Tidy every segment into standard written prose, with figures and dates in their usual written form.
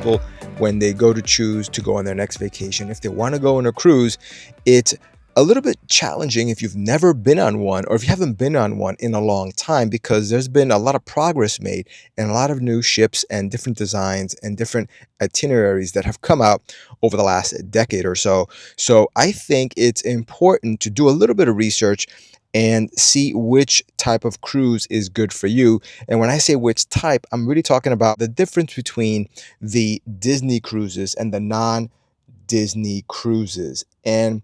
people when they go to choose to go on their next vacation. If they want to go on a cruise, it's a little bit challenging if you've never been on one or if you haven't been on one in a long time, because there's been a lot of progress made and a lot of new ships and different designs and different itineraries that have come out over the last decade or so. So I think it's important to do a little bit of research and see which type of cruise is good for you. And when I say which type, I'm really talking about the difference between the Disney cruises and the non-Disney cruises. And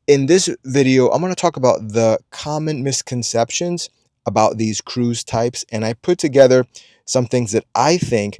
in this video, I'm going to talk about the common misconceptions about these cruise types, and I put together some things that I think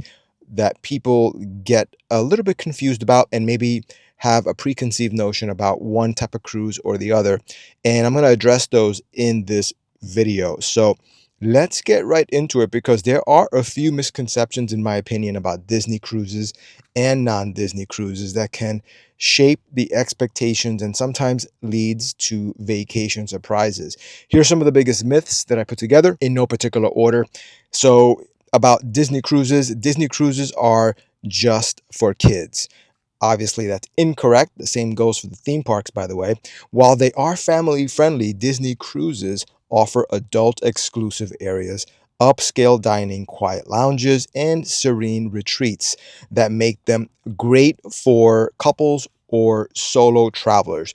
that people get a little bit confused about and maybe have a preconceived notion about one type of cruise or the other. And I'm going to address those in this video. So let's get right into it, because there are a few misconceptions, in my opinion, about Disney cruises and non-Disney cruises that can shape the expectations and sometimes leads to vacation surprises. Here are some of the biggest myths that I put together in no particular order. So about Disney cruises are just for kids. Obviously, that's incorrect. The same goes for the theme parks, by the way. While they are family friendly, Disney cruises offer adult exclusive areas, upscale dining, quiet lounges, and serene retreats that make them great for couples or solo travelers.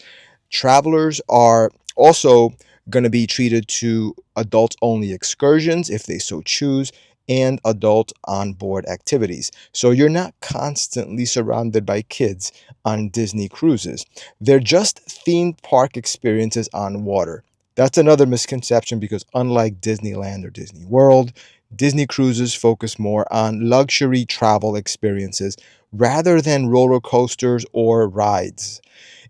Travelers are also going to be treated to adult only excursions if they so choose, and adult onboard activities. So you're not constantly surrounded by kids on Disney cruises. They're just theme park experiences on water. That's another misconception, because unlike Disneyland or Disney World, Disney cruises focus more on luxury travel experiences rather than roller coasters or rides.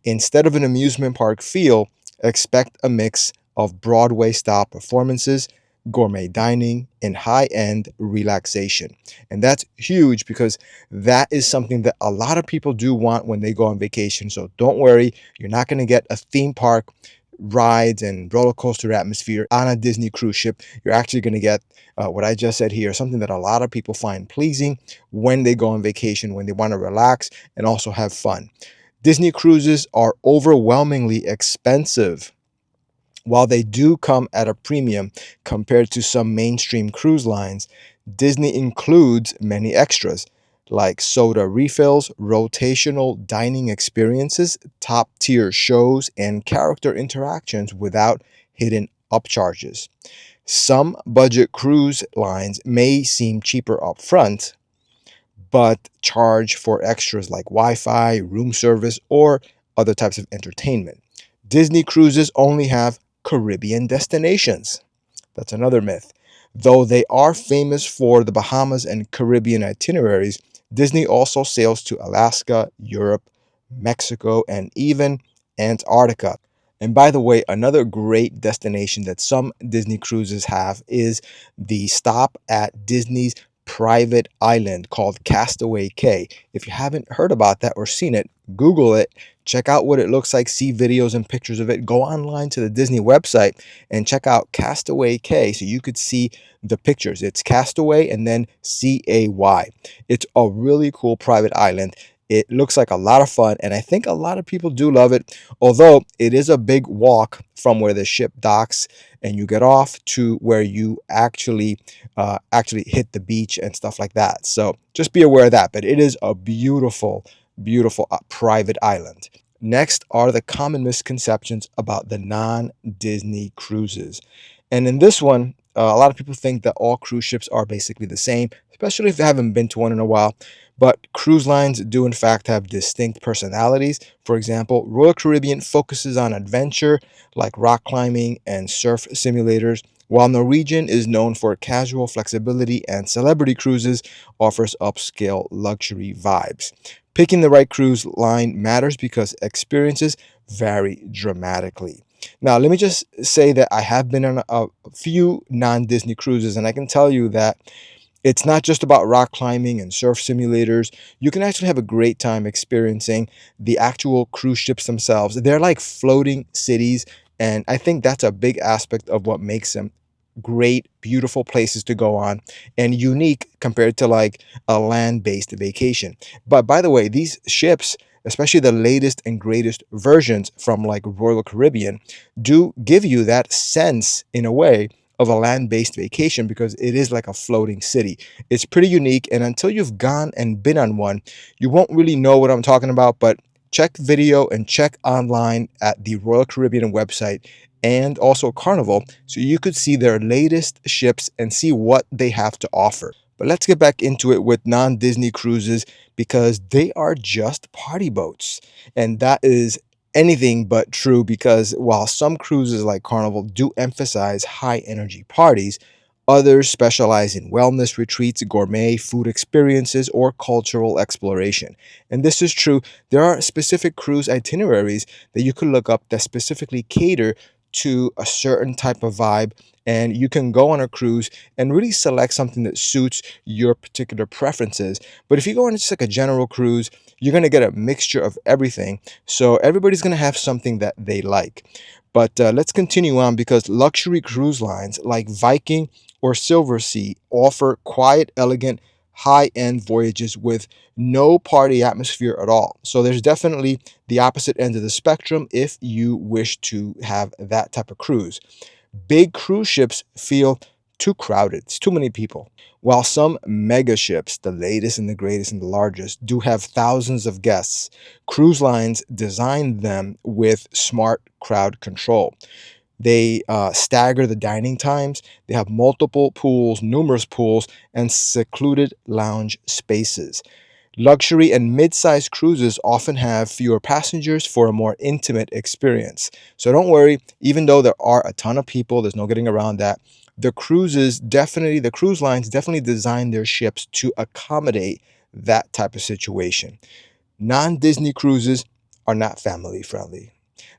Instead of an amusement park feel, expect a mix of Broadway-style performances, gourmet dining, and high-end relaxation. And that's huge, because that is something that a lot of people do want when they go on vacation. So don't worry, you're not going to get a theme park rides and roller coaster atmosphere on a Disney cruise ship. You're actually going to get what I just said here, something that a lot of people find pleasing when they go on vacation, when they want to relax and also have fun. Disney cruises are overwhelmingly expensive. While they do come at a premium compared to some mainstream cruise lines, Disney includes many extras like soda refills, rotational dining experiences, top-tier shows, and character interactions without hidden upcharges. Some budget cruise lines may seem cheaper up front, but charge for extras like Wi-Fi, room service, or other types of entertainment. Disney cruises only have Caribbean destinations. That's another myth. Though they are famous for the Bahamas and Caribbean itineraries, Disney also sails to Alaska, Europe, Mexico, and even Antarctica. And by the way, another great destination that some Disney cruises have is the stop at Disney's private island called Castaway Cay. If you haven't heard about that or seen it, Google it, check out what it looks like, see videos and pictures of it. Go online to the Disney website and check out Castaway Cay so you could see the pictures. It's Castaway and then C-A-Y. It's a really cool private island. It looks like a lot of fun, and I think a lot of people do love it, although it is a big walk from where the ship docks and you get off to where you actually hit the beach and stuff like that. So just be aware of that, but it is a beautiful, beautiful private island. Next are the common misconceptions about the non-Disney cruises. And in this one, a lot of people think that all cruise ships are basically the same, especially if they haven't been to one in a while. But cruise lines do in fact have distinct personalities. For example, Royal Caribbean focuses on adventure like rock climbing and surf simulators, while Norwegian is known for casual flexibility and Celebrity Cruises offers upscale luxury vibes. Picking the right cruise line matters because experiences vary dramatically. Now, let me just say that I have been on a few non-Disney cruises, and I can tell you that it's not just about rock climbing and surf simulators. You can actually have a great time experiencing the actual cruise ships themselves. They're like floating cities, and I think that's a big aspect of what makes them great, beautiful places to go on and unique compared to like a land-based vacation. But by the way, these ships, especially the latest and greatest versions from like Royal Caribbean, do give you that sense in a way of a land-based vacation because it is like a floating city. It's pretty unique, and until you've gone and been on one, you won't really know what I'm talking about. But check video and check online at the Royal Caribbean website and also Carnival so you could see their latest ships and see what they have to offer. But let's get back into it with non-Disney cruises because they are just party boats. And that is anything but true because while some cruises like Carnival do emphasize high energy parties, others specialize in wellness retreats, gourmet food experiences, or cultural exploration. And this is true. There are specific cruise itineraries that you could look up that specifically cater to a certain type of vibe. And you can go on a cruise and really select something that suits your particular preferences. But if you go on just like a general cruise, you're going to get a mixture of everything. So everybody's going to have something that they like. But let's continue on because luxury cruise lines like Viking or Silver Sea offer quiet, elegant, high-end voyages with no party atmosphere at all. So there's definitely the opposite end of the spectrum if you wish to have that type of cruise. Big cruise ships feel too crowded. It's too many people. While some mega ships, the latest and the greatest and the largest, do have thousands of guests, cruise lines design them with smart crowd control. They stagger the dining times. They have multiple pools, numerous pools, and secluded lounge spaces. Luxury and mid-sized cruises often have fewer passengers for a more intimate experience. So don't worry, even though there are a ton of people, there's no getting around that. The cruise lines definitely design their ships to accommodate that type of situation. Non-Disney cruises are not family friendly.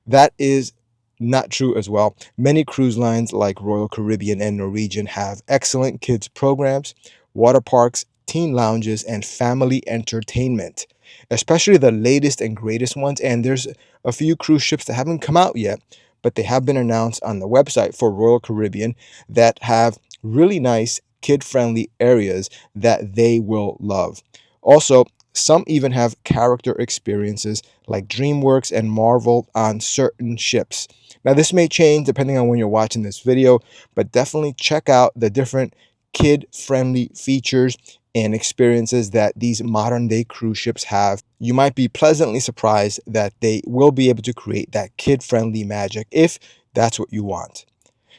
That is not true as well. Many cruise lines like Royal Caribbean and Norwegian have excellent kids programs, water parks, teen lounges, and family entertainment, especially the latest and greatest ones. And there's a few cruise ships that haven't come out yet, but they have been announced on the website for Royal Caribbean that have really nice kid-friendly areas that they will love. Also, some even have character experiences like DreamWorks and Marvel on certain ships. Now, this may change depending on when you're watching this video, but definitely check out the different kid-friendly features and experiences that these modern day cruise ships have. You might be pleasantly surprised that they will be able to create that kid-friendly magic if that's what you want.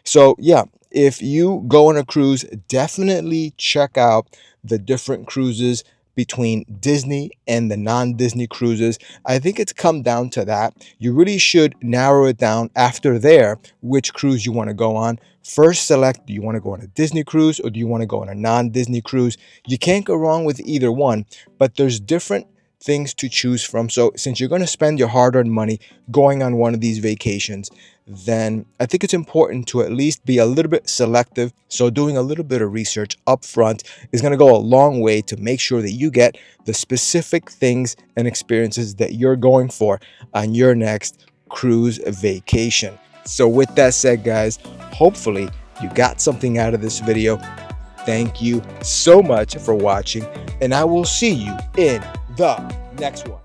So yeah, if you go on a cruise, definitely check out the different cruises between Disney and the non-Disney cruises. I think it's come down to that. You really should narrow it down after there, which cruise you want to go on. First select, do you want to go on a Disney cruise or do you want to go on a non-Disney cruise? You can't go wrong with either one, but there's different things to choose from. So since you're going to spend your hard-earned money going on one of these vacations, then I think it's important to at least be a little bit selective. So doing a little bit of research up front is going to go a long way to make sure that you get the specific things and experiences that you're going for on your next cruise vacation. So with that said, guys, hopefully you got something out of this video. Thank you so much for watching, and I will see you in the next one.